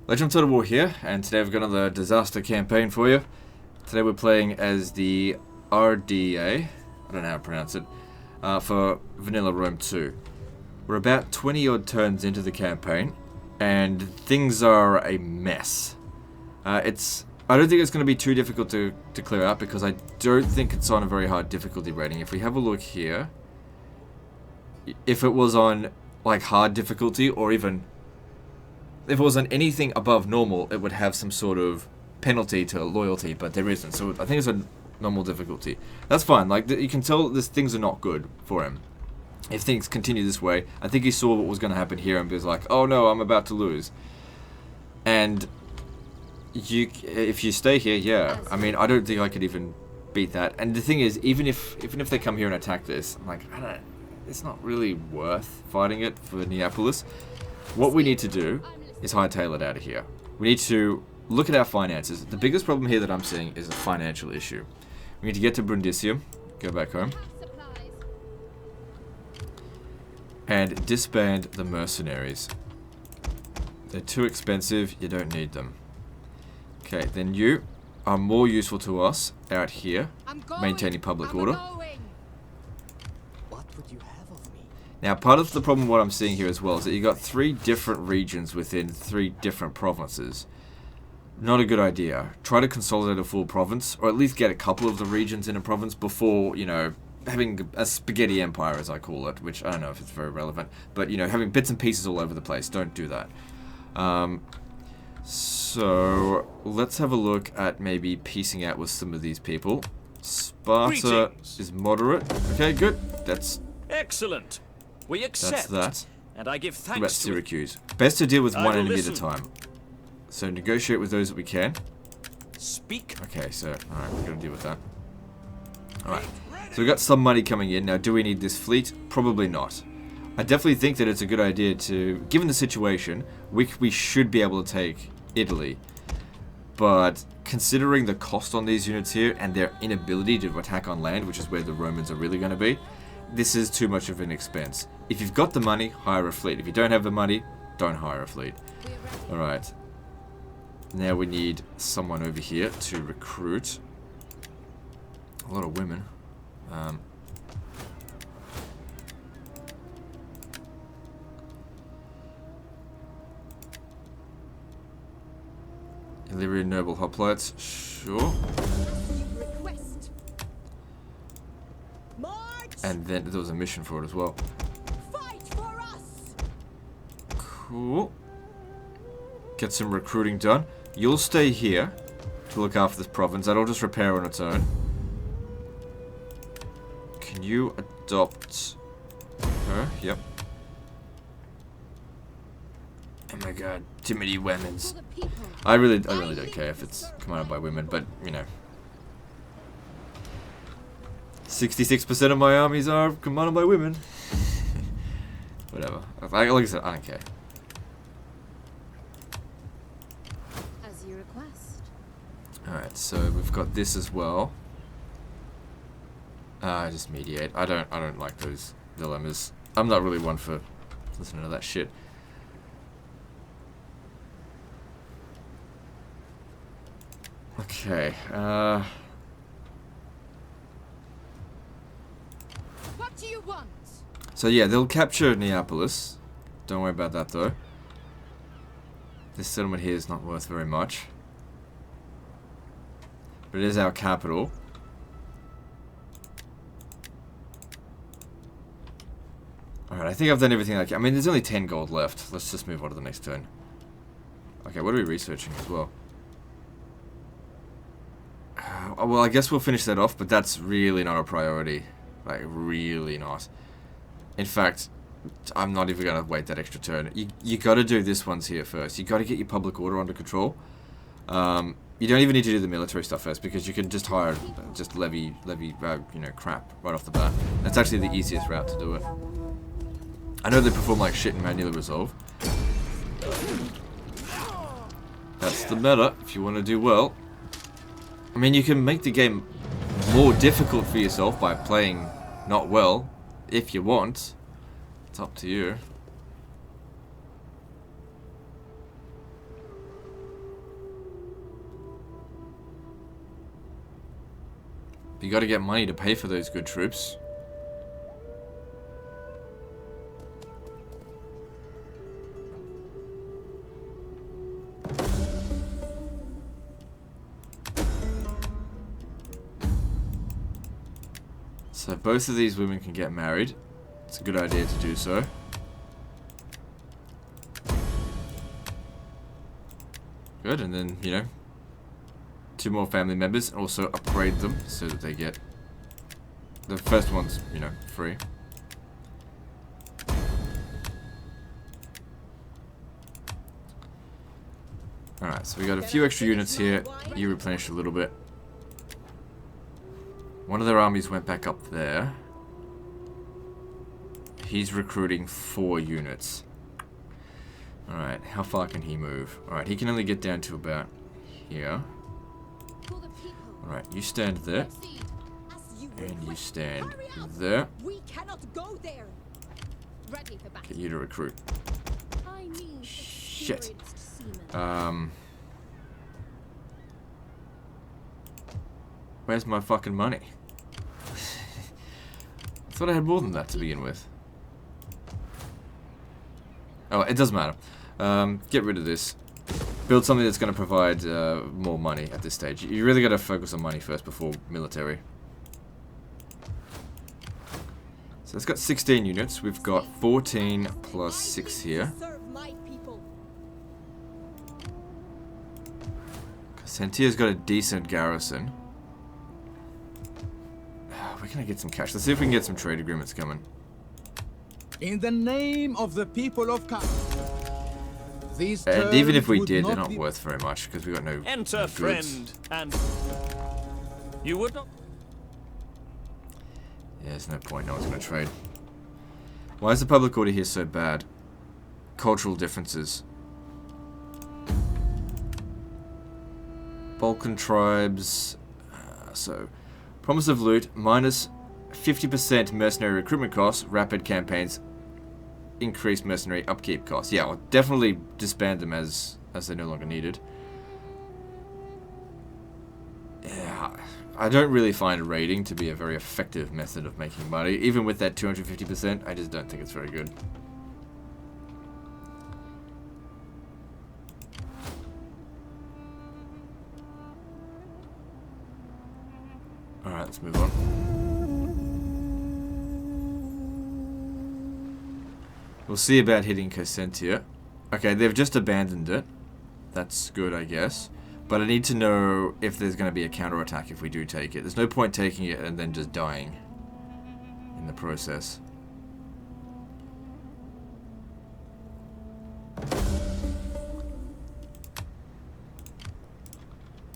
Legend of Total War here, and today we've got another disaster campaign for you. Today we're playing as the Ardiaei, I don't know how to pronounce it, for Vanilla Rome 2. We're about 20 odd turns into the campaign, and things are a mess. I don't think it's going to be too difficult to clear out, because I don't think it's on a very hard difficulty rating. If we have a look here, if it was on like hard difficulty, or even if it was on anything above normal, it would have some sort of penalty to loyalty, but there isn't. So I think it's a normal difficulty. That's fine. Like, you can tell things are not good for him. If things continue this way, I think he saw what was going to happen here and was like, oh no, I'm about to lose. And if you stay here, yeah. I mean, I don't think I could even beat that. And the thing is, even if they come here and attack this, I'm like, it's not really worth fighting it for Neapolis. What we need to do is hightail it out of here. We need to look at our finances. The biggest problem here that I'm seeing is a financial issue. We need to get to Brundusium, go back home, and disband the mercenaries. They're too expensive, you don't need them. Okay, then you are more useful to us out here, maintaining public order. What would you have of me? Now, part of the problem what I'm seeing here as well is that you got 3 different regions within 3 different provinces. Not a good idea. Try to consolidate a full province, or at least get a couple of the regions in a province before, you know, having a spaghetti empire, as I call it, which I don't know if it's very relevant, but, you know, having bits and pieces all over the place. Don't do that. So, let's have a look at maybe piecing out with some of these people. Sparta is moderate. Okay, good. That's excellent. We accept. That's that. And I give thanks. What about Syracuse? Best to deal with one enemy at a time. So negotiate with those that we can. Speak. Okay, so alright, we're gonna deal with that. Alright. So we got some money coming in. Now, do we need this fleet? Probably not. I definitely think that it's a good idea to, given the situation, we should be able to take Italy. But considering the cost on these units here and their inability to attack on land, which is where the Romans are really going to be, this is too much of an expense. If you've got the money, hire a fleet. If you don't have the money, don't hire a fleet. Alright. Now we need someone over here to recruit. A lot of women. Illyrian noble hoplites, sure. And then there was a mission for it as well. Fight for us. Cool. Get some recruiting done. You'll stay here to look after this province. That'll just repair on its own. Can you adopt her? Yep. Oh my god, too many women's. I really don't care if it's commanded by women, but you know. 66% of my armies are commanded by women. Whatever. Like I said, I don't care. As you request. Alright, so we've got this as well. Just mediate. I don't like those dilemmas. I'm not really one for listening to that shit. Okay, What do you want? so yeah, they'll capture Neapolis. Don't worry about that though. This settlement here is not worth very much. But it is our capital. Alright, I think I've done everything I can. I mean, there's only 10 gold left. Let's just move on to the next turn. Okay, what are we researching as well? Well, I guess we'll finish that off, but that's really not a priority. Like, really not. In fact, I'm not even going to wait that extra turn. You got to do this ones here first. You got to get your public order under control. You don't even need to do the military stuff first, because you can just hire, just levy, you know, crap right off the bat. That's actually the easiest route to do it. I know they perform like shit and manually resolve. That's the meta, if you want to do well. I mean, you can make the game more difficult for yourself by playing not well, if you want. It's up to you. You got to get money to pay for those good troops. So both of these women can get married. It's a good idea to do so. Good, and then, you know, 2 more family members, and also upgrade them so that they get... The first one's, you know, free. Alright, so we got a few extra units here. You replenish a little bit. One of their armies went back up there. He's recruiting 4 units. Alright, how far can he move? Alright, he can only get down to about here. Alright, you stand there. And you stand there. We cannot go there. Ready for battle. Get you to recruit. I need Shit. experienced seamen. Where's my fucking money? I thought I had more than that to begin with. Oh, it doesn't matter. Get rid of this. Build something that's going to provide more money at this stage. You really got to focus on money first before military. So it's got 16 units. We've got 14 plus 6 here. Sentia's got a decent garrison. We're going to get some cash. Let's see if we can get some trade agreements coming. In the name of the people of Ka. These And even if we terms did, would they're not be- worth very much because we got no Enter, no goods. friend, and you would not. Yeah, there's no point. No one's going to trade. Why is the public order here so bad? Cultural differences. Balkan tribes. So, promise of loot minus 50% mercenary recruitment costs. Rapid campaigns. Increased mercenary upkeep costs. Yeah, I'll definitely disband them as they're no longer needed. Yeah, I don't really find raiding to be a very effective method of making money. Even with that 250%, I just don't think it's very good. Alright, let's move on. We'll see about hitting Cosentia. Okay, they've just abandoned it. That's good, I guess. But I need to know if there's going to be a counterattack if we do take it. There's no point taking it and then just dying in the process.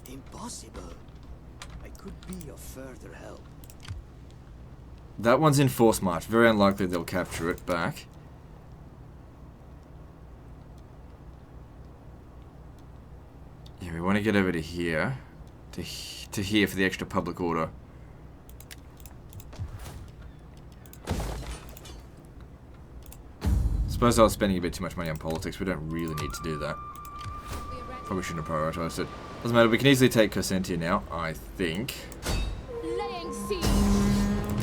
Impossible. I could be of further help. That one's in force march. Very unlikely they'll capture it back. Yeah, we want to get over to here. To here for the extra public order. Suppose I was spending a bit too much money on politics. We don't really need to do that. Probably shouldn't have prioritized it. Doesn't matter, we can easily take Cosentia now, I think. Laying siege.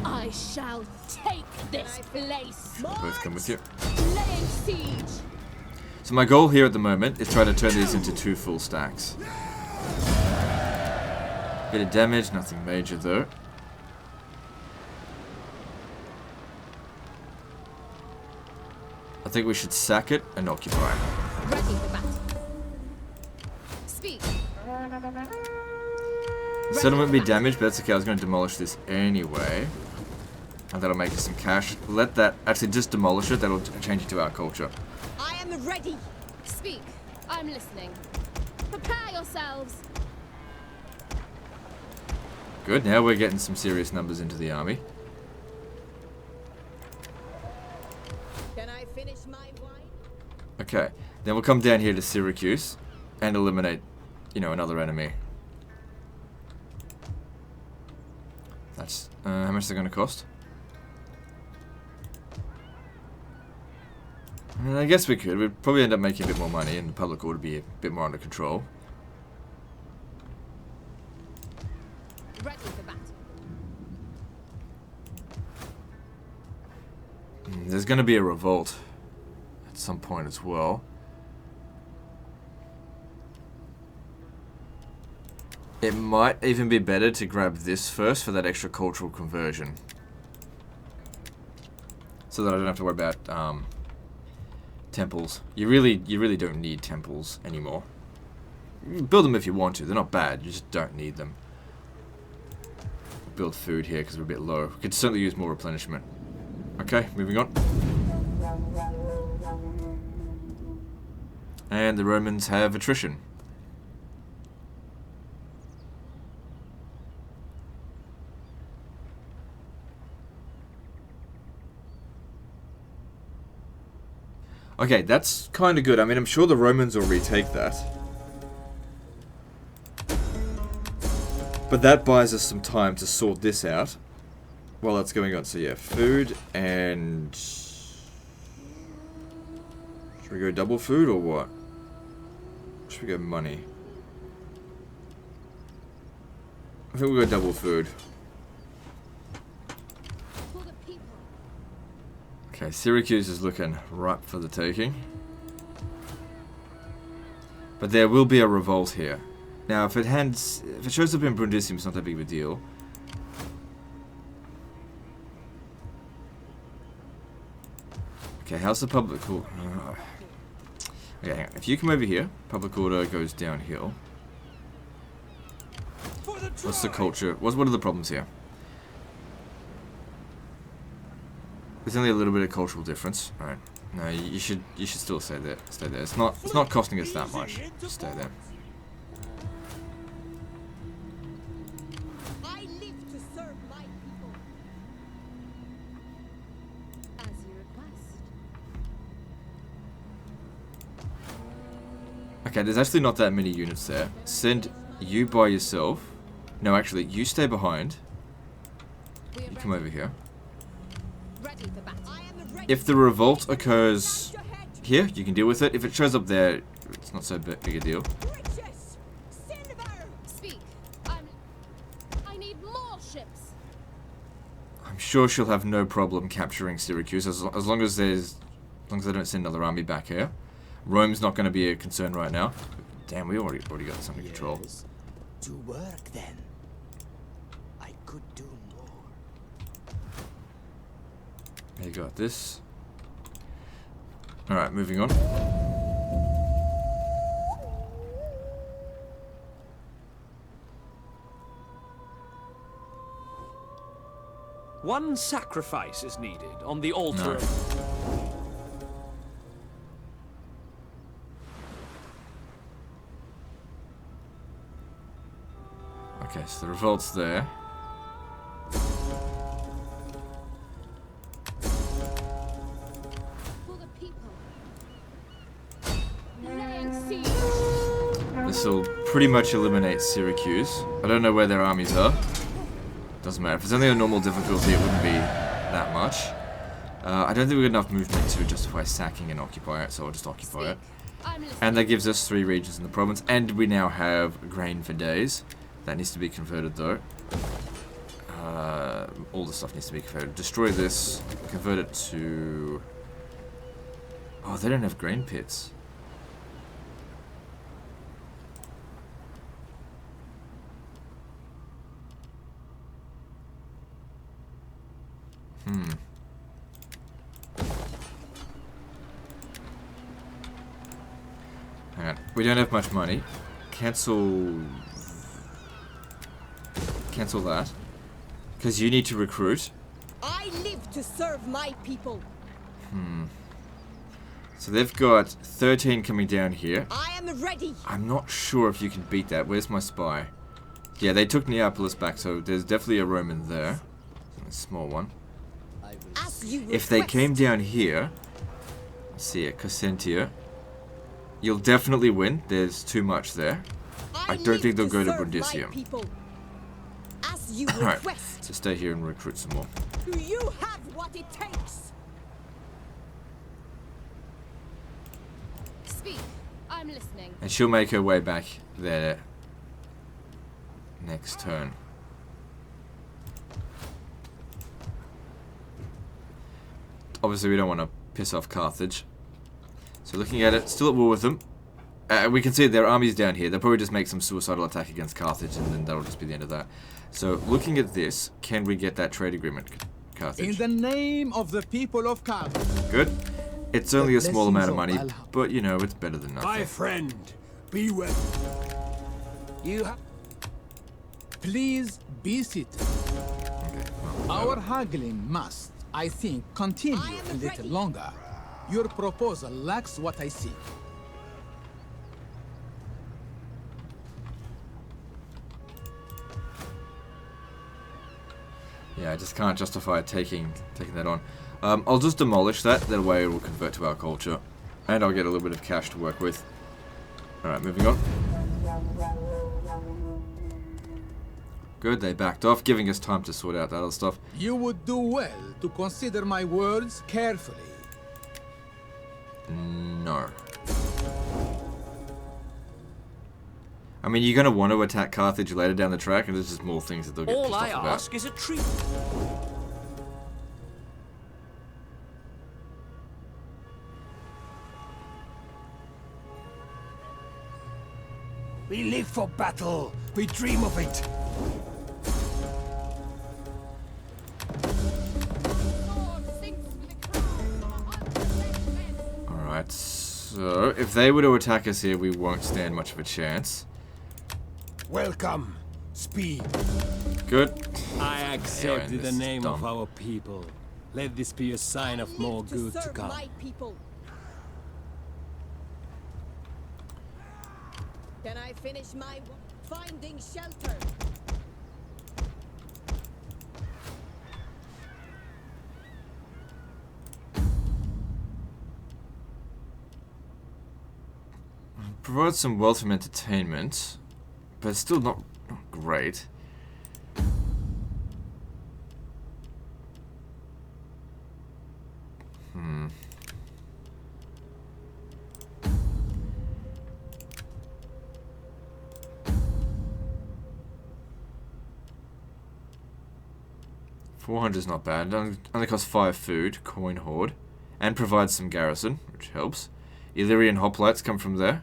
I shall take this place. We'll both come with you. Laying siege. So my goal here at the moment is try to turn these into 2 full stacks. Bit of damage, nothing major though. I think we should sack it and occupy. Ready for battle. Speak. The settlement will be damaged, but that's okay. I was going to demolish this anyway. And that'll make us some cash. Let that... Actually, just demolish it. That'll change it to our culture. I am ready. Speak. I'm listening. Prepare yourselves. Good. Now we're getting some serious numbers into the army. Can I finish my wine? Okay. Then we'll come down here to Syracuse and eliminate, you know, another enemy. That's... how much is it going to cost? I guess we could. We'd probably end up making a bit more money and the public order be a bit more under control. Ready for battle. There's going to be a revolt at some point as well. It might even be better to grab this first for that extra cultural conversion. So that I don't have to worry about temples. You really don't need temples anymore. You can build them if you want to. They're not bad. You just don't need them. Build food here because we're a bit low. We could certainly use more replenishment. Okay, moving on. And the Romans have attrition. Okay, that's kind of good. I mean, I'm sure the Romans will retake that. But that buys us some time to sort this out while that's going on. So yeah, food and... Should we go double food or what? Should we go money? I think we'll go double food. Okay, Syracuse is looking ripe for the taking. But there will be a revolt here. Now, if it shows up in Brundusium, it's not that big of a deal. Okay, how's the public order? Okay, hang on. If you come over here, public order goes downhill. What's the culture? What are the problems here? There's only a little bit of cultural difference. All right. No, you should still stay there. Stay there. It's not costing us that much. Just stay there. I live to serve my people. As you request. Okay, there's actually not that many units there. Send you by yourself. No, actually, you stay behind. You come over here. If the revolt occurs here, you can deal with it. If it shows up there, it's not so big a deal. Speak. I need more ships. I'm sure she'll have no problem capturing Syracuse as long as they don't send another army back here. Rome's not going to be a concern right now. Damn, we already got this under control. Yes. To work then. I could do more. You got this. Alright, moving on. One sacrifice is needed on the altar No. of... Okay, so the revolt's there. This will pretty much eliminate Syracuse. I don't know where their armies are. Doesn't matter. If it's only a normal difficulty, it wouldn't be that much. I don't think we've got enough movement to justify sacking and occupy it, so I'll just occupy it. And that gives us 3 regions in the province, and we now have grain for days. That needs to be converted, though. All the stuff needs to be converted. Destroy this, convert it to... Oh, they don't have grain pits. Hang on. We don't have much money. Cancel that. Because you need to recruit. I live to serve my people. So they've got 13 coming down here. I am ready. I'm not sure if you can beat that. Where's my spy? Yeah, they took Neapolis back, so there's definitely a Roman there. A small one. As you If they request. came down here, let's see it, Cossentia, you'll definitely win. There's too much there. I don't live think they'll go to serve my Brundusium. people. As you Alright, request. so stay here and recruit some more. Do you have what it takes? Speak. I'm listening. And she'll make her way back there next turn. obviously we don't want to piss off Carthage. So looking at it, still at war with them. We can see their armies down here. They'll probably just make some suicidal attack against Carthage, and then that'll just be the end of that. So looking at this, can we get that trade agreement, Carthage? In the name of the people of Carthage. Good. It's only a The small amount of blessings money, of Valhalla. but you know, it's better than nothing. My friend, be well. You have. Please be seated. Okay, well, Our haggling must, I think, continue I am a little ready. longer. Your proposal lacks what I seek. yeah, I just can't justify taking that on. I'll just demolish that. That way it will convert to our culture, and I'll get a little bit of cash to work with. All right, moving on. Good, they backed off, giving us time to sort out that other stuff. You would do well to consider my words carefully. No. I mean, you're going to want to attack Carthage later down the track, and there's just more things that they'll get All pissed I off about. ask is a treat. We live for battle. We dream of it. Sword sinks with the crown of unprotected men. Alright, so if they were to attack us here, we won't stand much of a chance. Welcome. Speed. Good. I accept Aaron, in this the is name of dumb. our people. Let this be a sign of I more live good to serve come. my people. Can I finish my finding shelter? Provide some wealth from entertainment, but it's still not great. $400 is not bad. It only costs 5 food, coin hoard, and provides some garrison, which helps. Illyrian hoplites come from there.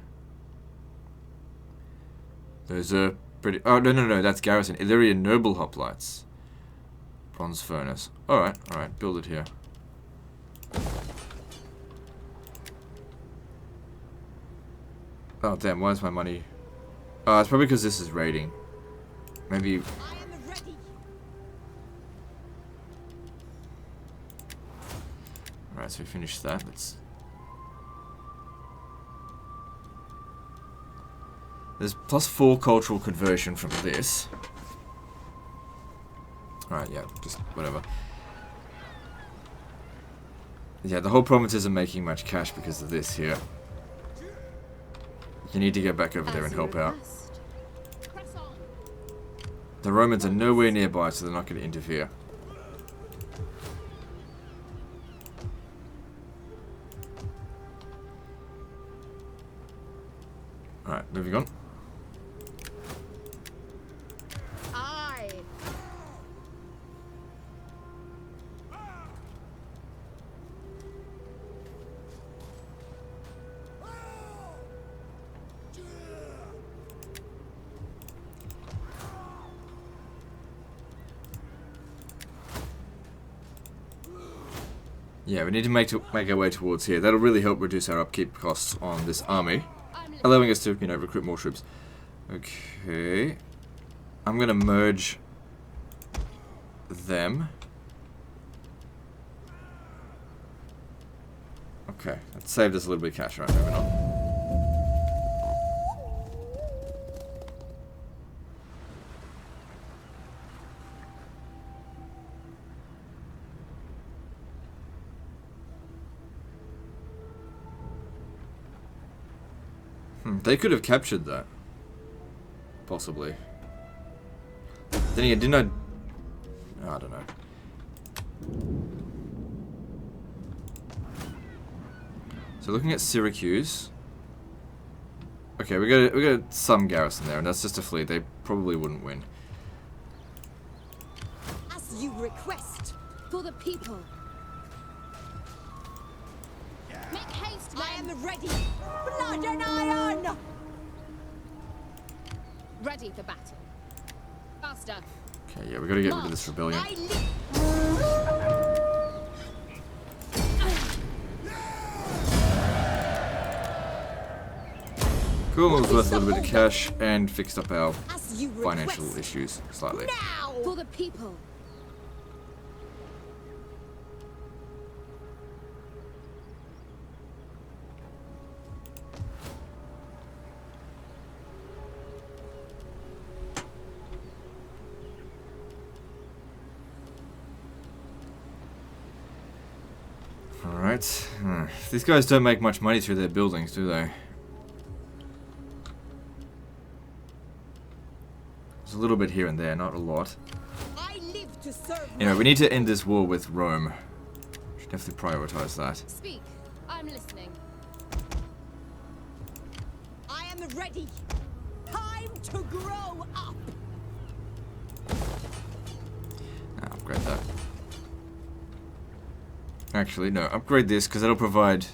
Those are pretty... Oh, no, that's garrison. Illyrian noble hoplites. Bronze furnace. Alright, build it here. Oh, damn, why is my money... Oh, it's probably because this is raiding. Maybe... I am ready. Alright, so we finished that. Let's... There's +4 cultural conversion from this. Alright, yeah, just whatever. Yeah, the whole province isn't making much cash because of this here. You need to get back over there and help out. Press on. The Romans are nowhere nearby, so they're not going to interfere. Alright, moving on. Aye. Yeah, we need to make our way towards here. That'll really help reduce our upkeep costs on this army, I'm listening. allowing us to, you know, recruit more troops. Okay. I'm gonna merge them. Okay, that saved us a little bit of cash. Right, moving on. They could have captured that. Possibly. Then again, didn't I... I don't know. So looking at Syracuse... Okay, we got some garrison there, and that's just a fleet. They probably wouldn't win. As you request, for the people. am ready. Blood and iron. Ready for battle. Faster. Okay, yeah, we gotta get rid of this rebellion. Cool, it was worth a little bit of cash and fixed up our financial issues slightly. Now for the people. Alright. These guys don't make much money through their buildings, do they? There's a little bit here and there, not a lot. I live to serve. Anyway, we need to end this war with Rome. Should definitely prioritize that. Speak. I'm listening. I am ready. Time to grow up. Upgrade that. Actually, no, upgrade this because that'll provide...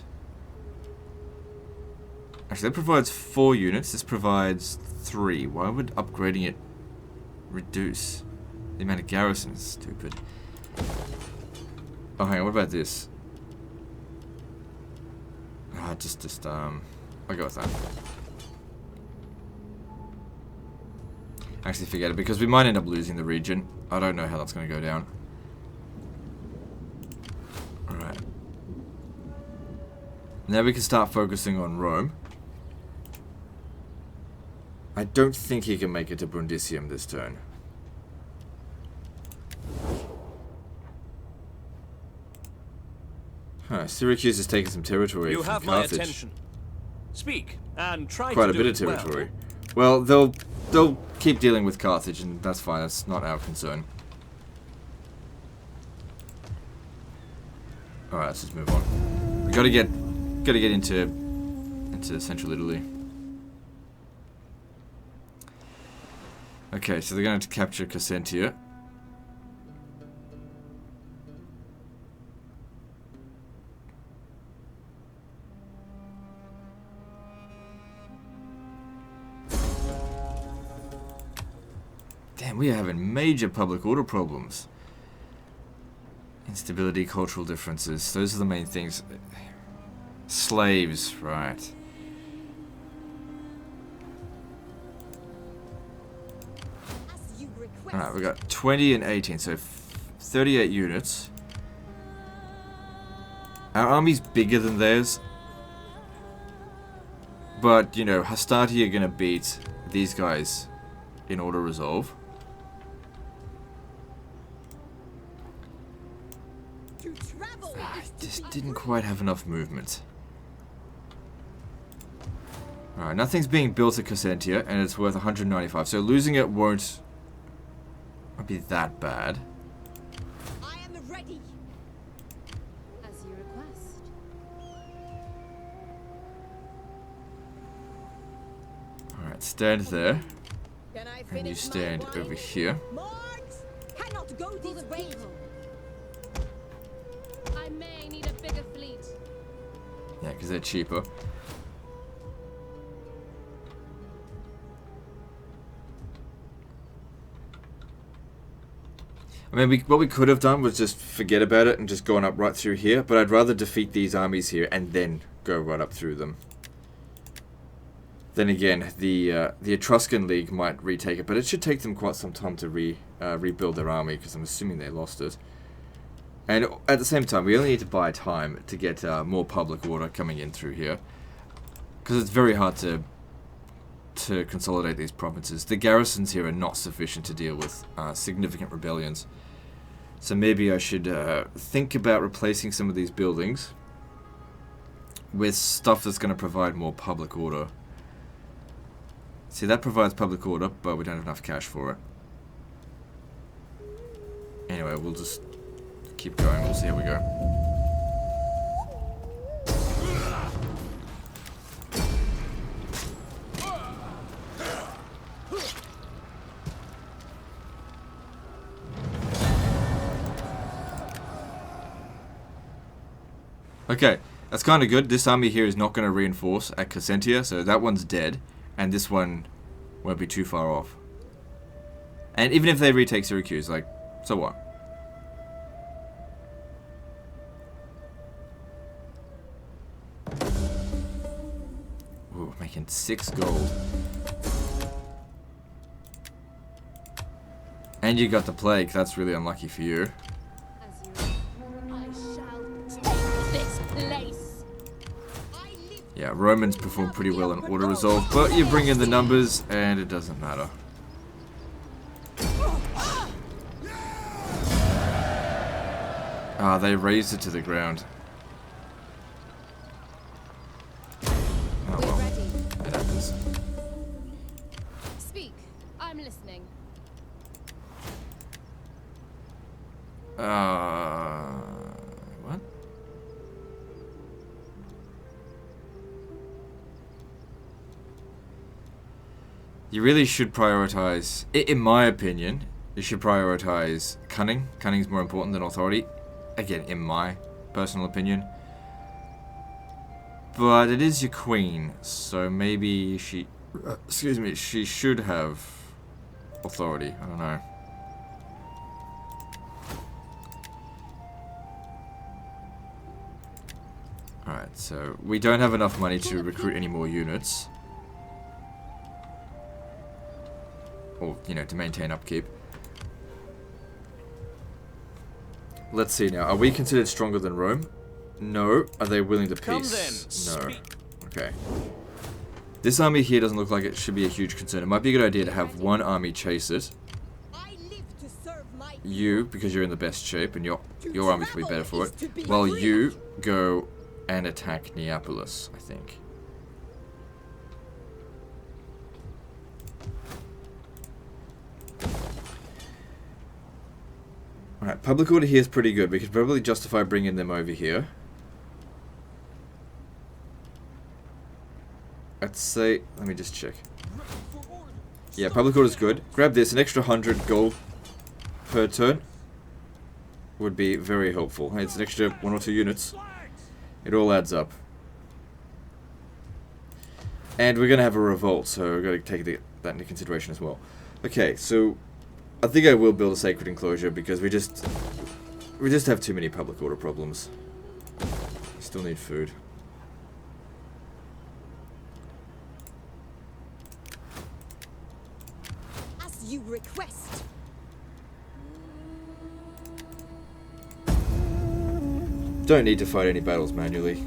Actually, that provides 4 units. This provides 3. Why would upgrading it reduce the amount of garrisons? Stupid. Oh, hang on, what about this? Ah, I'll go with that. Actually, forget it, because we might end up losing the region. I don't know how that's going to go down. Alright. Now we can start focusing on Rome. I don't think he can make it to Brundusium this turn. Huh, Syracuse has taken some territory You from have Carthage. my attention. Speak and try Quite to a do bit of it well. territory. Well, they'll keep dealing with Carthage, and that's fine. That's not our concern. All right, let's just move on. We gotta get into central Italy. Okay, so they're going to capture Cassentia. Damn, we are having major public order problems. Instability, cultural differences. Those are the main things. Slaves, right. Alright, we got 20 and 18, so 38 units. Our army's bigger than theirs. But, you know, Hastati are going to beat these guys in order resolve. I just didn't quite have enough movement. Alright, nothing's being built at Cassentia, and it's worth 195, so losing it won't be that bad. I am ready. As you request. Alright, stand there. Can I And finish you my stand wine? over here. Marks cannot go this way. I may need a bigger fleet. Yeah, because they're cheaper. I mean, what we could have done was just forget about it and just gone up right through here, but I'd rather defeat these armies here and then go right up through them. Then again, the Etruscan League might retake it, but it should take them quite some time to rebuild their army, because I'm assuming they lost it. And at the same time, we only need to buy time to get more public order coming in through here, because it's very hard to consolidate these provinces. The garrisons here are not sufficient to deal with significant rebellions. So maybe I should think about replacing some of these buildings with stuff that's going to provide more public order. See, that provides public order, but we don't have enough cash for it. Anyway, we'll just keep going. We'll see how we go. Okay, That's kind of good. This army here is not going to reinforce at Cassentia, so that one's dead. And this one won't be too far off. And even if they retake Syracuse, like, so what? Ooh, making 6 gold. And you got the plague. That's really unlucky for you. As you I shall take this place. Yeah, Romans perform pretty well in auto resolve, but you bring in the numbers and it doesn't matter. Ah, they raised it to the ground. Oh well, ready. it happens. Speak. I'm listening. What? You really should prioritize, in my opinion, you should prioritize cunning. Cunning's more important than authority. Again, in my personal opinion. But it is your queen, so maybe she, excuse me, she should have authority. I don't know. Alright, so we don't have enough money to recruit any more units. Or, you know, to maintain upkeep. Let's see now. Are we considered stronger than Rome? No. Are they willing to peace? No. Okay. This army here doesn't look like it should be a huge concern. It might be a good idea to have one army chase it. You, because you're in the best shape, and your army's probably better for it. While you go and attack Neapolis, I think. Alright, public order here is pretty good. We could probably justify bringing them over here. Let's say, let me just check. Yeah, public order is good. Grab this, an extra 100 gold per turn would be very helpful. It's an extra 1 or 2 units. It all adds up. And we're going to have a revolt, so we've got to take that into consideration as well. Okay, so I think I will build a sacred enclosure because we just have too many public order problems. We still need food. As you request. Don't need to fight any battles manually.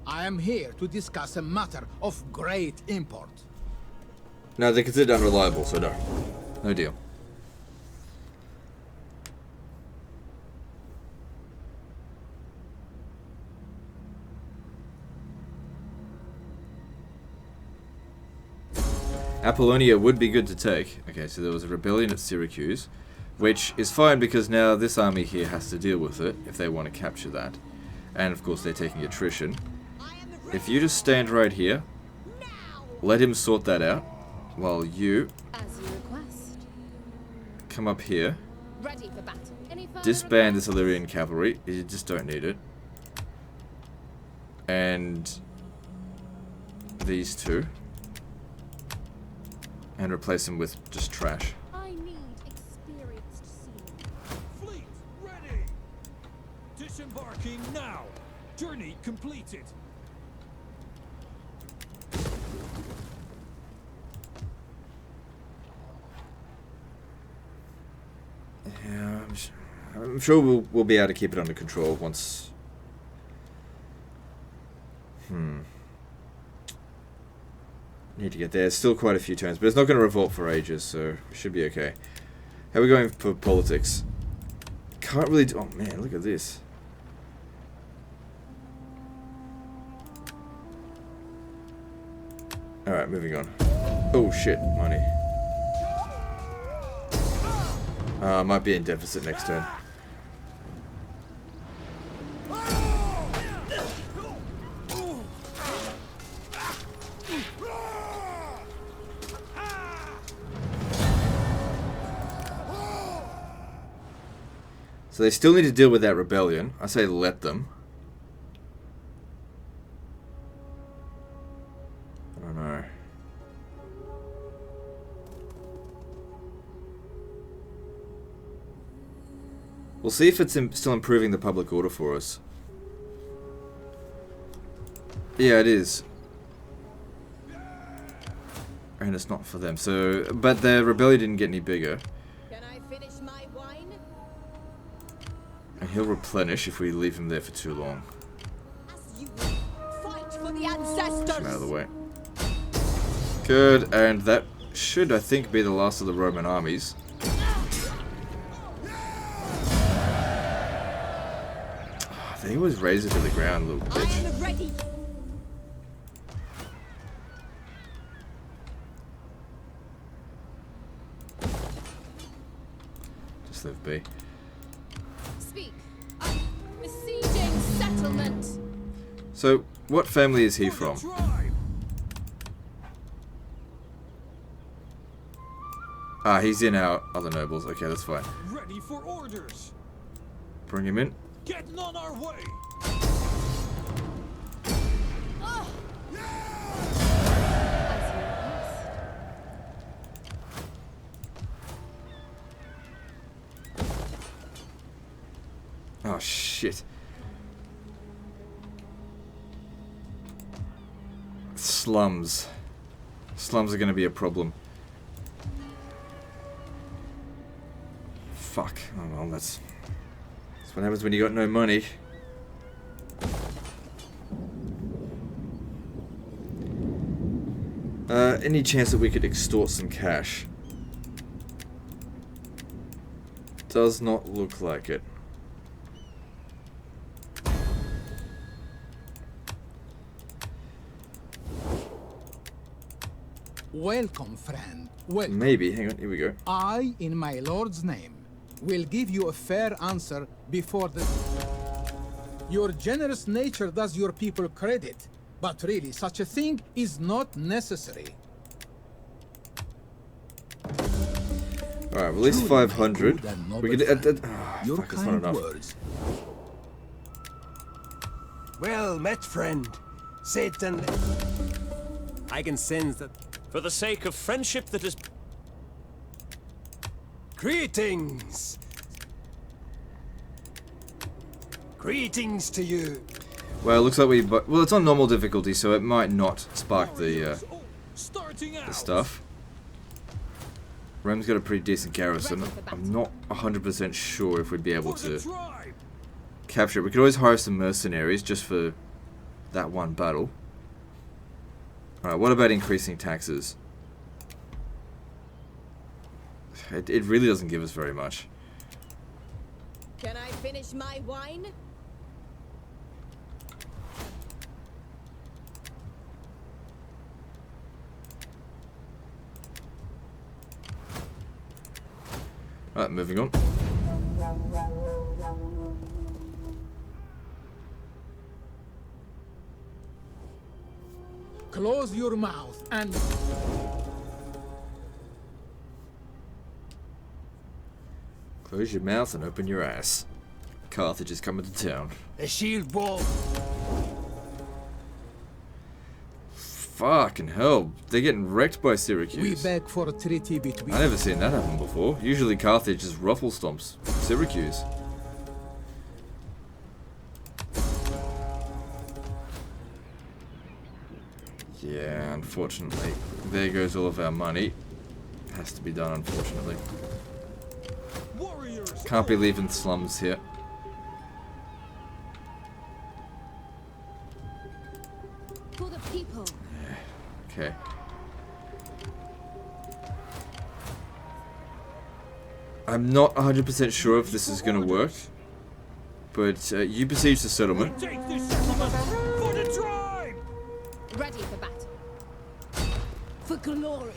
I am here to discuss a matter of great import. No, they're considered unreliable, so no. No deal. Apollonia would be good to take. Okay, so there was a rebellion at Syracuse, which is fine because now this army here has to deal with it if they want to capture that. And of course they're taking attrition. If you just stand right here, let him sort that out, while you As you request. come up here, Ready for battle. Any further disband this requests? Illyrian cavalry, you just don't need it. And these two. And replace them with just trash. I need experienced seamen. Fleet ready. Disembarking now. Journey completed. Yeah, I'm sure we'll be able to keep it under control once. Need to get there. Still quite a few turns, but it's not going to revolt for ages, so we should be okay. How are we going for politics? Can't really do. Oh man, look at this. Alright, moving on. Oh shit, money. Might be in deficit next turn. So they still need to deal with that rebellion. I say let them. I don't know. We'll see if it's still improving the public order for us. Yeah, it is. And it's not for them. So, but the rebellion didn't get any bigger. Can I finish my wine? And he'll replenish if we leave him there for too long. As you fight for the ancestors. Out of the way. Good, and that should, I think, be the last of the Roman armies. They always raise it to the ground, little I bitch. am ready. Just leave be. Speak. I'm besieging settlement. So, what family is he from? Ah, he's in our other nobles. Okay, that's fine. Ready for orders. Bring him in. Getting on our way. Oh. Oh, shit. Slums. Slums are going to be a problem. Fuck. Oh, well, that's what happens when you got no money. Any chance that we could extort some cash? Does not look like it. Welcome, friend. Welcome. Maybe. Hang on. Here we go. I, in my lord's name, will give you a fair answer before the... Your generous nature does your people credit, but really, such a thing is not necessary. Alright, release 500. We could... Your fuck, it's not kind enough. words. Well met, friend. Sit and... I can sense that... For the sake of friendship that is... Greetings! Greetings to you. Well, it looks like we... Well, it's on normal difficulty, so it might not spark the stuff. Rome's got a pretty decent garrison. I'm not 100% sure if we'd be able to capture it. We could always hire some mercenaries just for that one battle. Alright, what about increasing taxes? It really doesn't give us very much. Can I finish my wine? Alright, moving on. Close your mouth and... Close your mouth and open your ass. Carthage is coming to town. A shield wall. Fucking hell, they're getting wrecked by We Syracuse. beg for a treaty between... I never seen that happen before. Usually Carthage just ruffle stomps Syracuse. Yeah, unfortunately. There goes all of our money. Has to be done, unfortunately. Warriors. Can't be leaving slums here. For the people. Okay. I'm not 100% sure if this is going to work. But you besiege the settlement. Take this settlement for the tribe. Ready for battle. For glory.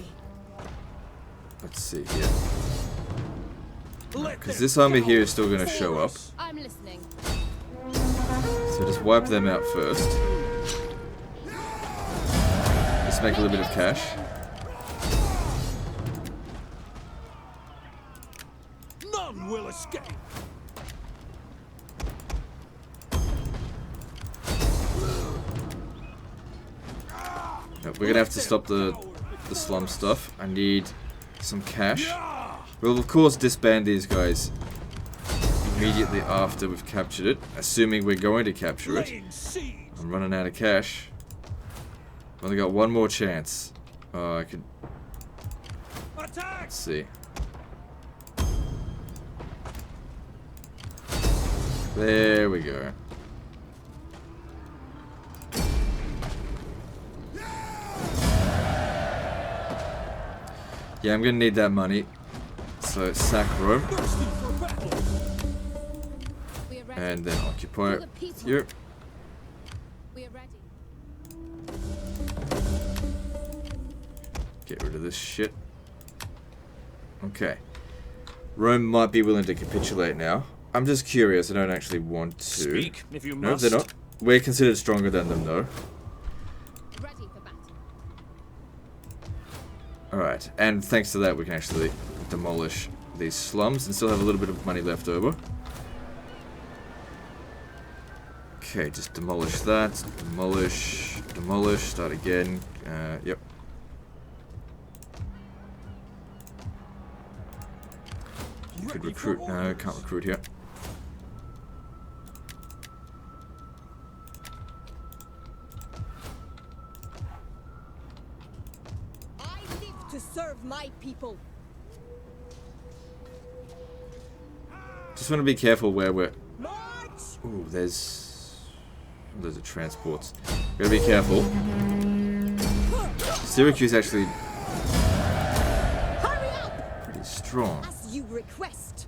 Let's see here. Let Because them this army here is down still going to show up. force. I'm listening. So just wipe them out first. Let's make a little bit of cash. None will escape. No, we're gonna have to stop the slum stuff. I need some cash. We'll of course disband these guys immediately after we've captured it, assuming we're going to capture it. I'm running out of cash. I've only got one more chance. Oh, I could... Let's see. There we go. Yeah, I'm gonna need that money. So sack Rome. And then occupy it here. We are ready. Get rid of this shit. Okay. Rome might be willing to capitulate now. I'm just curious, I don't actually want to. Speak, if you No, must. they're not. We're considered stronger than them though. Ready for battle. Alright, and thanks to that we can actually demolish these slums and still have a little bit of money left over. Okay, just demolish that. Demolish. Demolish. Start again. Yep. Could recruit. No, can't recruit here. I live to serve my people. Just want to be careful where we're... March! Ooh, there's a transports. Gotta be careful. Syracuse actually Hurry up! pretty strong. As you request.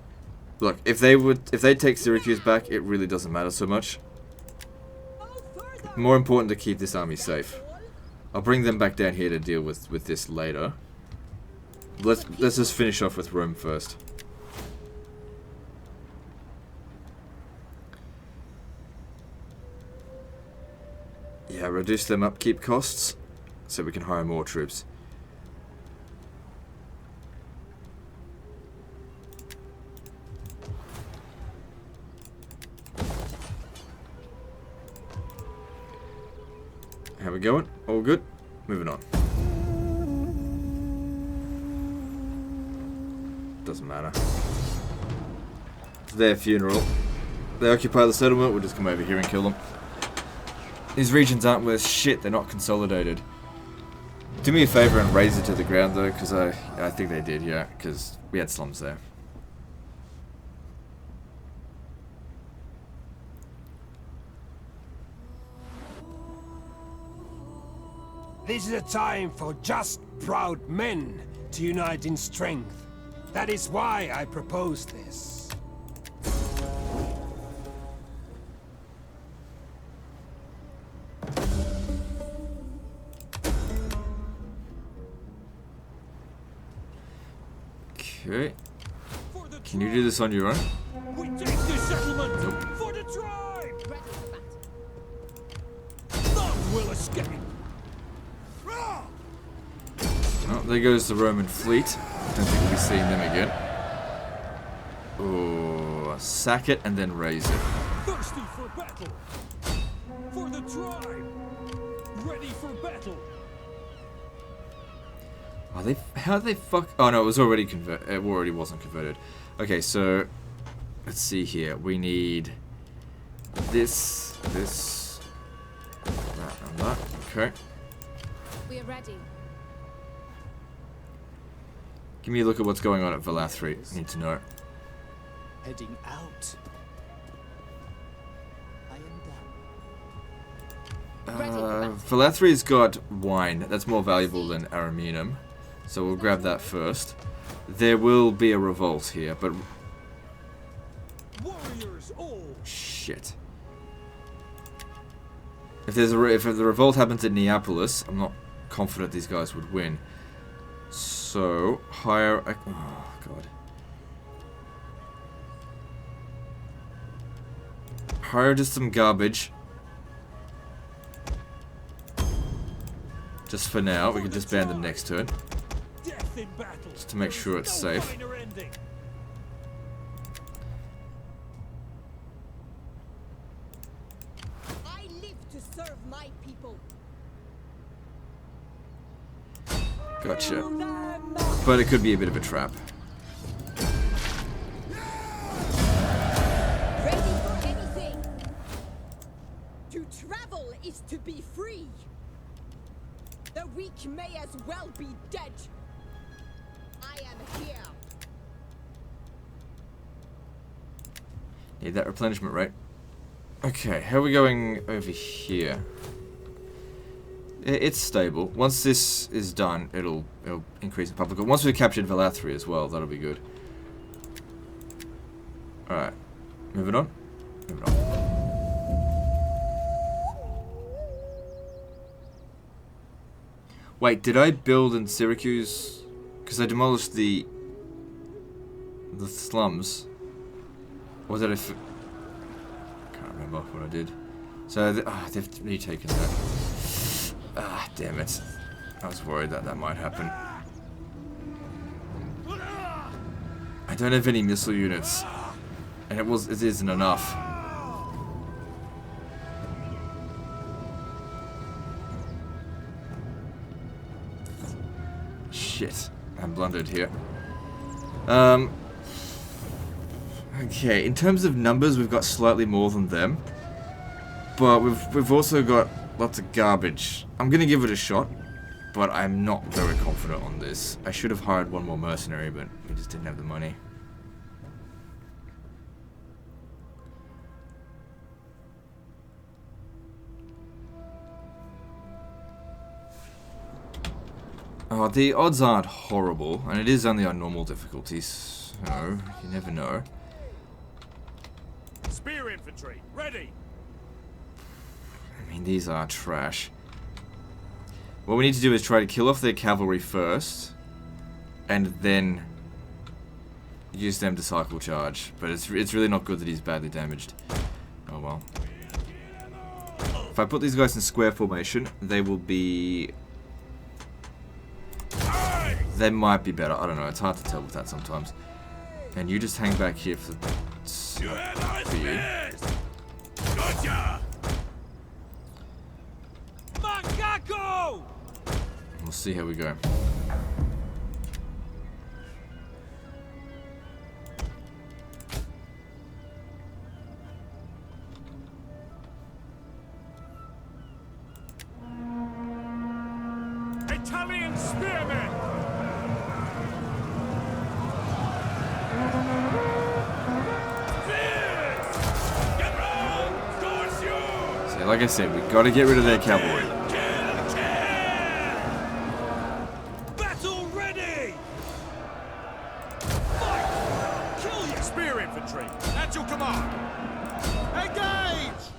Look, if they take Syracuse back, it really doesn't matter so much. No further. More important to keep this army safe. I'll bring them back down here to deal with this later. Let's just finish off with Rome first. Yeah, reduce them upkeep costs so we can hire more troops. How we going? All good? Moving on. Doesn't matter. It's their funeral. They occupy the settlement, we'll just come over here and kill them. These regions aren't worth shit, they're not consolidated. Do me a favor and raze it to the ground though, because I think they did, yeah, because we had slums there. This is a time for just, proud men to unite in strength. That is why I propose this. Okay. Can you do this on your own? We take this settlement Nope. for the tribe. Ready for battle. None will escape. Oh, there goes the Roman fleet. Don't think we'll be seeing them again. Oh, sack it and then raise it. Thirsty for battle. For the tribe. Ready for battle. Are they? How they fuck? Oh no, it was already converted. It already wasn't converted. Okay, so let's see here. We need this, that, and that. Okay. We are ready. Give me a look at what's going on at Valathri. I need to know. Heading out. I am done. Valathri's got wine. That's more valuable than Araminum. So we'll grab that first. There will be a revolt here, but... Warriors all. Shit. If the revolt happens at Neapolis, I'm not confident these guys would win. So, hire... Oh, God. Hire just some garbage. Just for now, we can just ban them next turn. Death in battle. Just to make sure it's safe. Minor ending. I live to serve my people. Gotcha. But it could be a bit of a trap. Ready for anything. To travel is to be free. The weak may as well be dead. I am here. Need that replenishment rate. Okay, how are we going over here? It's stable. Once this is done, it'll increase in public. Once we've captured Valathri as well, that'll be good. Alright. Moving on. Moving on. Wait, did I build in Syracuse? Because I demolished the slums. Or was that if... Can't remember what I did. So, they've retaken that. Ah, damn it. I was worried that that might happen. I don't have any missile units. And it isn't enough. Shit. I blundered here. Okay, in terms of numbers, we've got slightly more than them. But we've also got lots of garbage. I'm gonna give it a shot, but I'm not very confident on this. I should have hired one more mercenary, but we just didn't have the money. Oh, the odds aren't horrible, and it is only on normal difficulties, so you never know. Spear infantry, ready. I mean, these are trash. What we need to do is try to kill off their cavalry first, and then use them to cycle charge. But it's really not good that he's badly damaged. Oh well. If I put these guys in square formation, they will be... They might be better. I don't know. It's hard to tell with that sometimes. And you just hang back here for you. Gotcha. Macaco! We'll see how we go. Italian spearmen! So, like I said, we gotta get rid of their cavalry. Battle ready! Fight! Kill your spear infantry! At your command! Engage!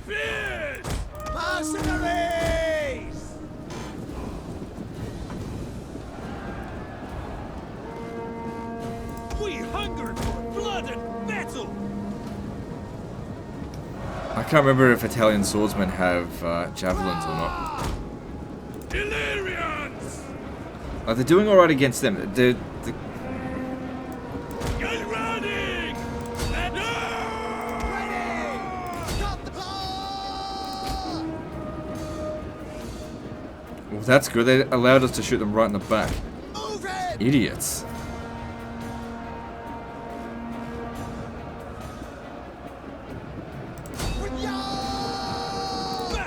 Spears! Mercenaries! We hunger for blood and battle! I can't remember if Italian swordsmen have javelins or not. Illyrians! They're doing alright against them. Get running! And Well, that's good. They allowed us to shoot them right in the back. Idiots.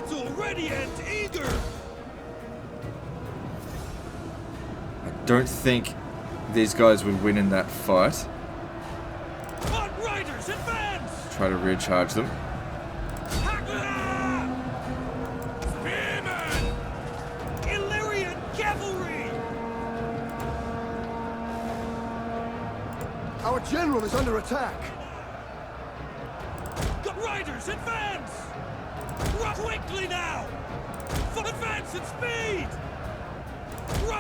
battle ready and eager! I don't think these guys would win in that fight. On riders, advance! Try to recharge them. Hakuna! Spearmen! Illyrian cavalry! Our general is under attack. Riders, advance! Run quickly now! Advance at speed!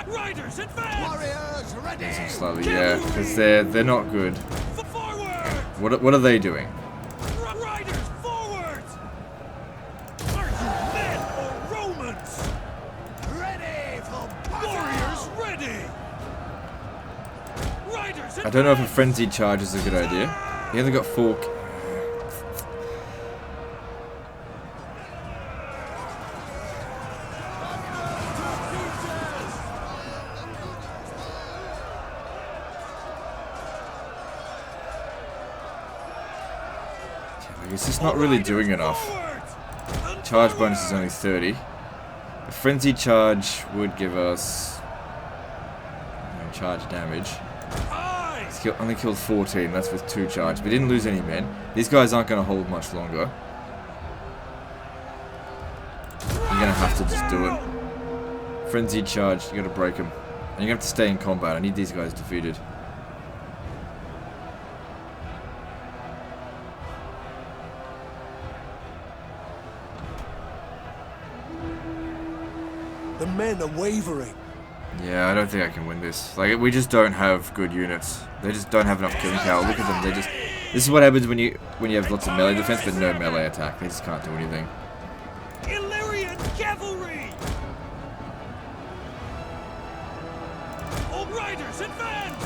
Riders, advance! Warriors ready. Slowly, yeah, because they're not good. Forward! What are they doing? Riders, forward! Are you men or Romans? Ready for Warriors, ready! Riders, I don't know if a frenzied charge is a good idea. He only got 4. It's just not really doing enough. Charge bonus is only 30. A frenzy charge would give us charge damage. He's only killed 14, that's with 2 charge. We didn't lose any men. These guys aren't going to hold much longer. You're going to have to just do it. Frenzy charge, you got to break them. And you're going to have to stay in combat. I need these guys defeated. The men are wavering. Yeah, I don't think I can win this. Like, we just don't have good units. They just don't have enough killing power. Look at them. They just... This is what happens when you have lots of melee defense but no melee attack. They just can't do anything. Illyrian cavalry! All riders, advance!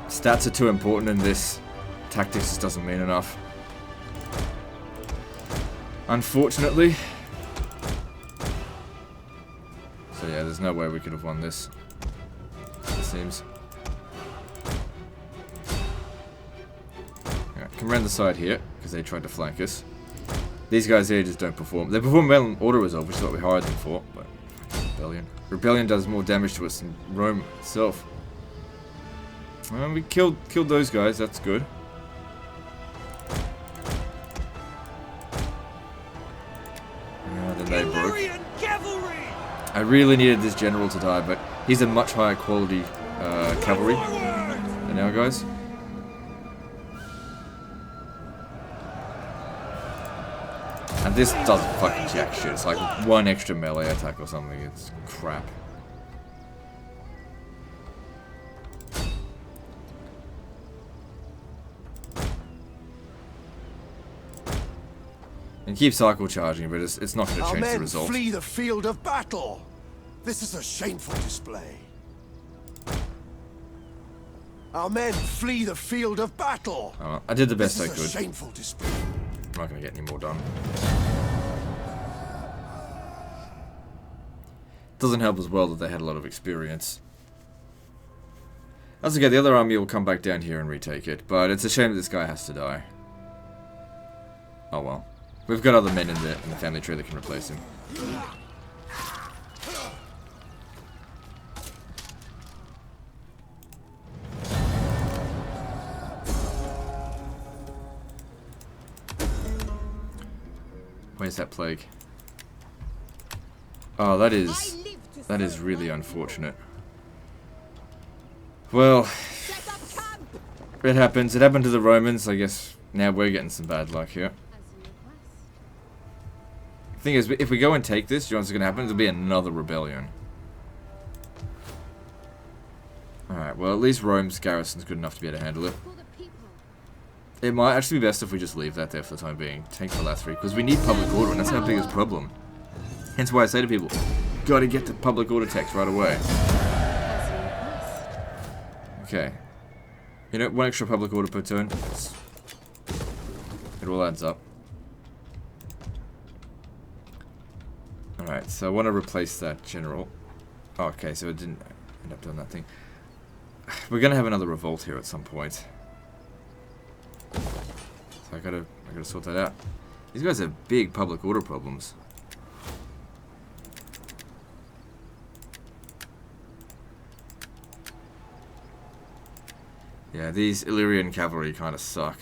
Stats are too important in this. Tactics just doesn't mean enough. Unfortunately. So yeah, there's no way we could have won this. It seems. Alright, come around the side here, because they tried to flank us. These guys here just don't perform. They perform well in auto-resolve, which is what we hired them for, but Rebellion. Rebellion does more damage to us than Rome itself. Well, we killed those guys, that's good. Then they broke. I really needed this general to die, but he's a much higher quality cavalry than our guys. And this doesn't fucking jack shit. It's like 1 extra melee attack or something. It's crap. And keep cycle charging, but it's not going to change the result. Our men flee the field of battle. This is a shameful display. Our men flee the field of battle. Oh, well, I did the best I could. This is a shameful display. I'm not going to get any more done. Doesn't help as well that they had a lot of experience. That's okay, the other army will come back down here and retake it, but it's a shame that this guy has to die. Oh well. We've got other men in the family tree that can replace him. Where's that plague? Oh, that is really unfortunate. Well, it happens. It happened to the Romans. I guess now we're getting some bad luck here. The thing is, if we go and take this, you know what's going to happen? There'll be another rebellion. Alright, well at least Rome's garrison's good enough to be able to handle it. It might actually be best if we just leave that there for the time being. Take the last 3, because we need public order, and that's our biggest problem. Hence why I say to people, gotta get the public order text right away. Okay. You know, 1 extra public order per turn. It all adds up. Alright, so I want to replace that general. Oh, okay, so it didn't end up doing that thing. We're gonna have another revolt here at some point. So I gotta sort that out. These guys have big public order problems. Yeah, these Illyrian cavalry kind of suck.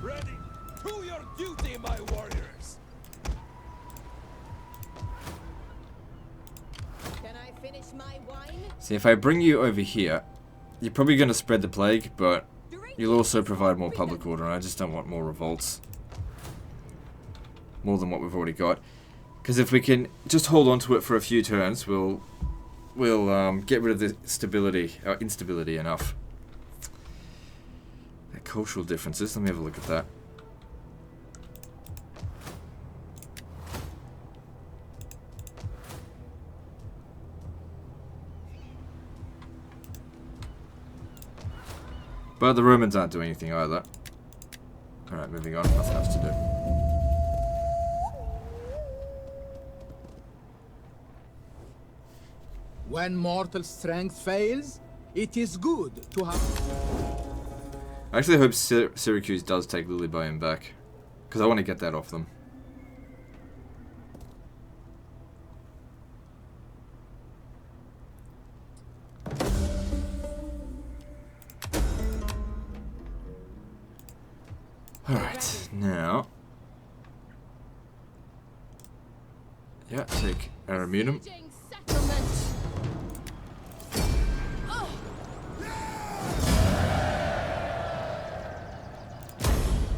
Ready to your duty, my warriors. Can I finish my wine? See, if I bring you over here, you're probably going to spread the plague, but you'll also provide more public order, and I just don't want more revolts. More than what we've already got. Because if we can just hold on to it for a few turns, we'll get rid of the instability enough. The cultural differences, let me have a look at that. But the Romans aren't doing anything either. Alright, moving on. Nothing else to do. When mortal strength fails, It is good to have... I actually hope Syracuse does take Lilybone back, because I want to get that off them. Alright, now... Yeah, take Aramunum. Settlement.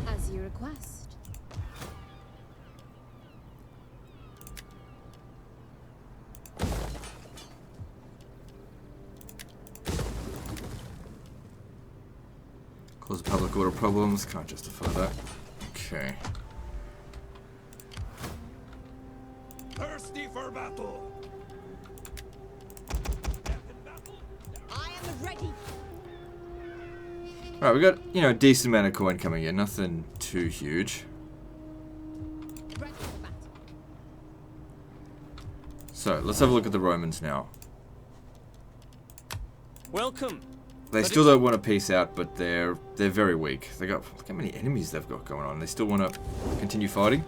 As you request. Cause public order problems, can't justify that. Okay. Thirsty for battle. I am ready. Alright, we got, you know, a decent amount of coin coming in, nothing too huge. Ready for battle. So, let's have a look at the Romans now. Welcome. They still don't want to peace out, but they're very weak. They got, look how many enemies they've got going on. They still want to continue fighting.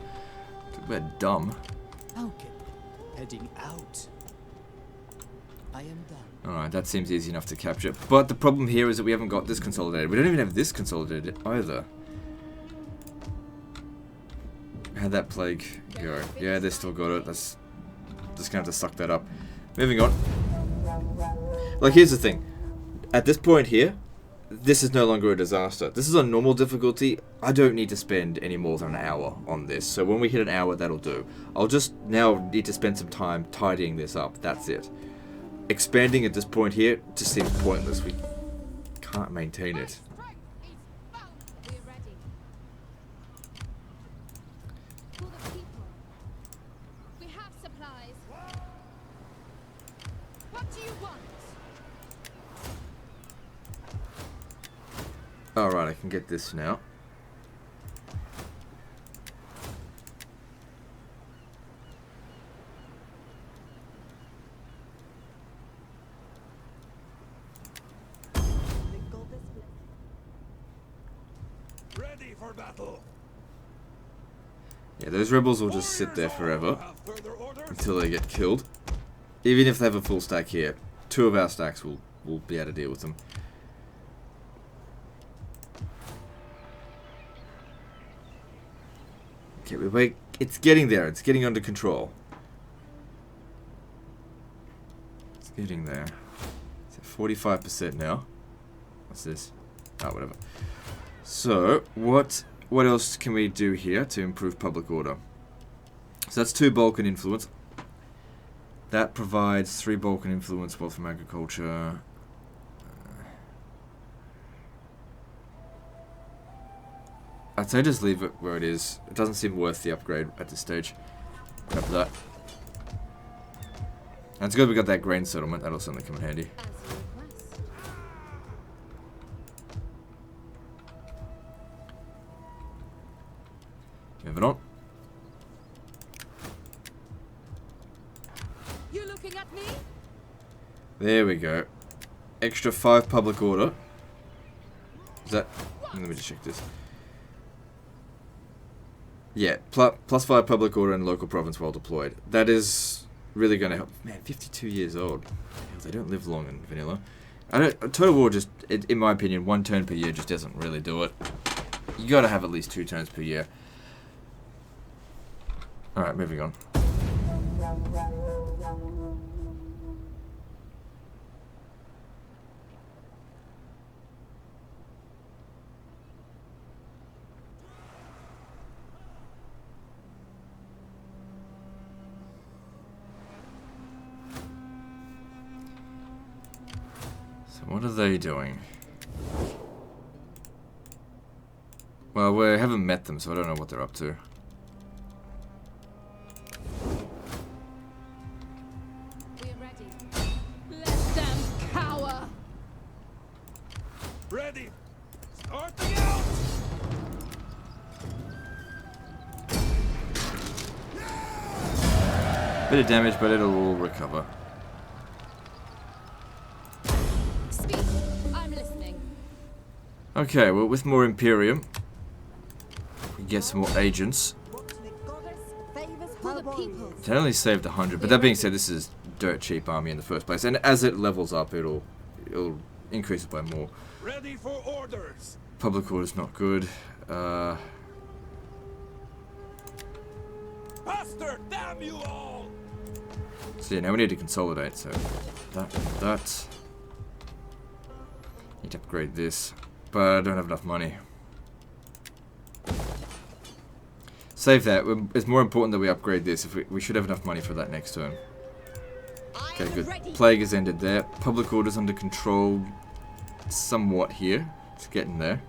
Talk about dumb. Falcon, heading out. I am done. Alright, that seems easy enough to capture. But the problem here is that we haven't got this consolidated. We don't even have this consolidated either. How'd that plague go? Yeah, they still got it. That's just gonna have to suck that up. Moving on. Like, here's the thing. At this point here, this is no longer a disaster. This is on normal difficulty. I don't need to spend any more than an hour on this. So when we hit an hour, that'll do. I'll just now need to spend some time tidying this up. That's it. Expanding at this point here just seems pointless. We can't maintain it. Strength is found. We're ready. For the people. We have supplies. What do you want? Alright, I can get this now. Ready for battle. Yeah, those rebels will just sit there forever Have further orders? until they get killed. Even if they have a full stack here, 2 of our stacks will be able to deal with them. Okay, we wait. It's getting there. It's getting under control. It's getting there. It's at 45% now. What's this? Oh, whatever. So, what else can we do here to improve public order? So that's 2 Balkan influence. That provides 3 Balkan influence, wealth from agriculture. I'd say just leave it where it is. It doesn't seem worth the upgrade at this stage. Grab that. And it's good we got that grain settlement. That'll certainly come in handy. As you request. Moving on. You looking at me? There we go. Extra 5 public order. Is that... Let me just check this. Yeah, plus 5 public order and local province well deployed. That is really going to help. Man, 52 years old. They don't live long in vanilla. Total War just, in my opinion, 1 turn per year just doesn't really do it. You got to have at least 2 turns per year. Alright, moving on. What are they doing? Well, we haven't met them, so I don't know what they're up to. We're ready. Let them cower. Ready. Starting out. Bit of damage, but it'll all recover. Speak. Okay, well, with more Imperium, we get some more agents. For the people. It only saved 100, but that being said, this is dirt cheap army in the first place, and as it levels up, it'll increase it by more. Ready for orders. Public order's not good. Faster, damn you all! So yeah, now we need to consolidate. So that need to upgrade this, but I don't have enough money. Save that. It's more important that we upgrade this. If we should have enough money for that next turn. Okay, good. Plague has ended there. Public order's under control somewhat here. It's getting there.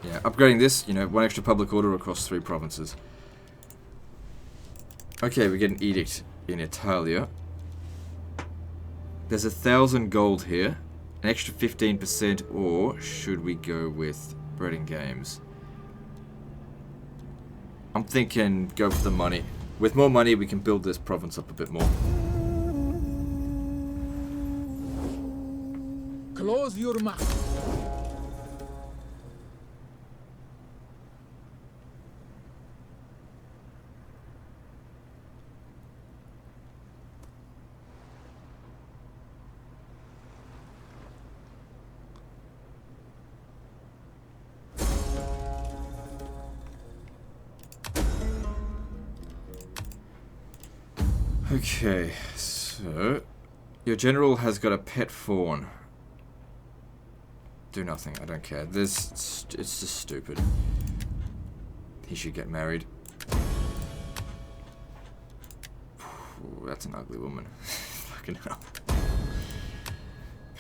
Yeah, upgrading this, you know, 1 extra public order across 3 provinces. Okay, we get an edict in Italia. There's 1,000 gold here, an extra 15%, or should we go with bread and games? I'm thinking go for the money. With more money, we can build this province up a bit more. Close your mouth. Okay, so your general has got a pet fawn. Do nothing, I don't care. It's just stupid. He should get married. Ooh, that's an ugly woman. Fucking hell.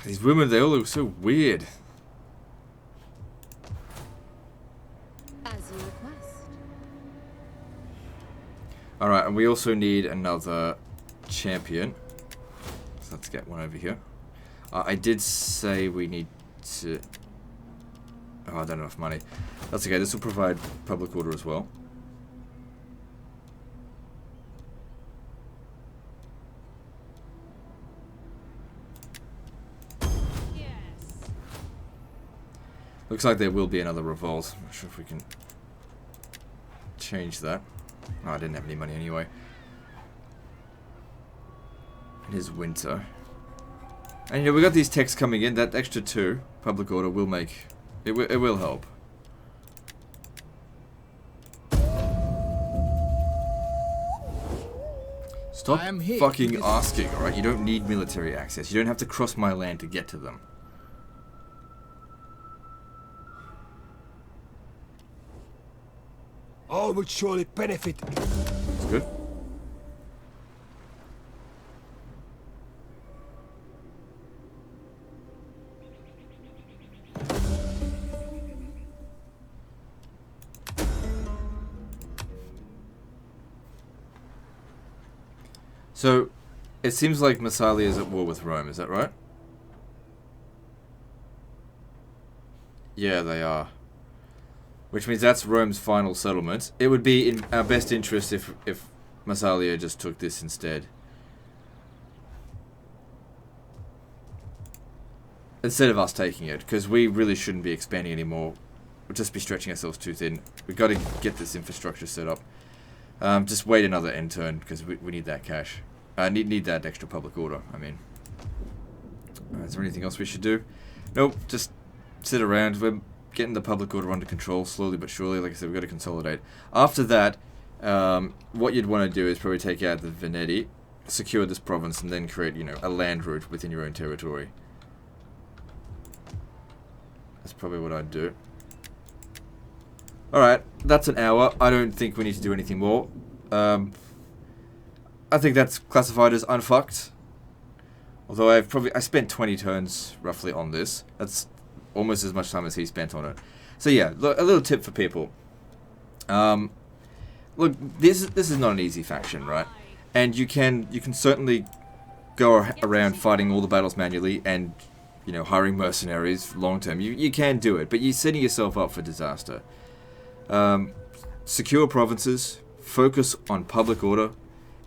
These women, they all look so weird. As you request. Alright, and we also need another champion. So let's get one over here. I did say we need to... Oh, I don't have enough money. That's okay, this will provide public order as well. Yes. Looks like there will be another revolt. I'm not sure if we can change that. Oh, I didn't have any money anyway. It is winter. And you know, we got these texts coming in. That extra 2 public order will make... It will help. Stop I am here fucking to asking, alright? You don't need military access. You don't have to cross my land to get to them. All would surely benefit. That's good. So, it seems like Massalia is at war with Rome, is that right? Yeah, they are. Which means that's Rome's final settlement. It would be in our best interest if Massalia just took this instead. Instead of us taking it, because we really shouldn't be expanding anymore. We'll just be stretching ourselves too thin. We've got to get this infrastructure set up. Just wait another end turn, because we need that cash. Need that extra public order, I mean. Is there anything else we should do? Nope, just sit around. We're getting the public order under control, slowly but surely. Like I said, we've got to consolidate. After that, what you'd want to do is probably take out the Veneti, secure this province, and then create, you know, a land route within your own territory. That's probably what I'd do. Alright, that's an hour. I don't think we need to do anything more. I think that's classified as unfucked. Although I spent 20 turns roughly on this. That's almost as much time as he spent on it. So yeah, look, a little tip for people. Look, this is not an easy faction, right? And you can certainly go around fighting all the battles manually and, you know, hiring mercenaries long term. You can do it, but you're setting yourself up for disaster. Secure provinces, focus on public order,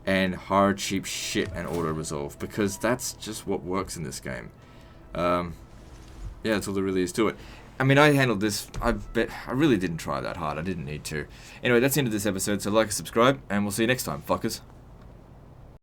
and hard, cheap shit and auto-resolve, because that's just what works in this game. Yeah, that's all there really is to it. I mean, I handled this, I really didn't try that hard, I didn't need to. Anyway, that's the end of this episode, so like and subscribe, and we'll see you next time, fuckers.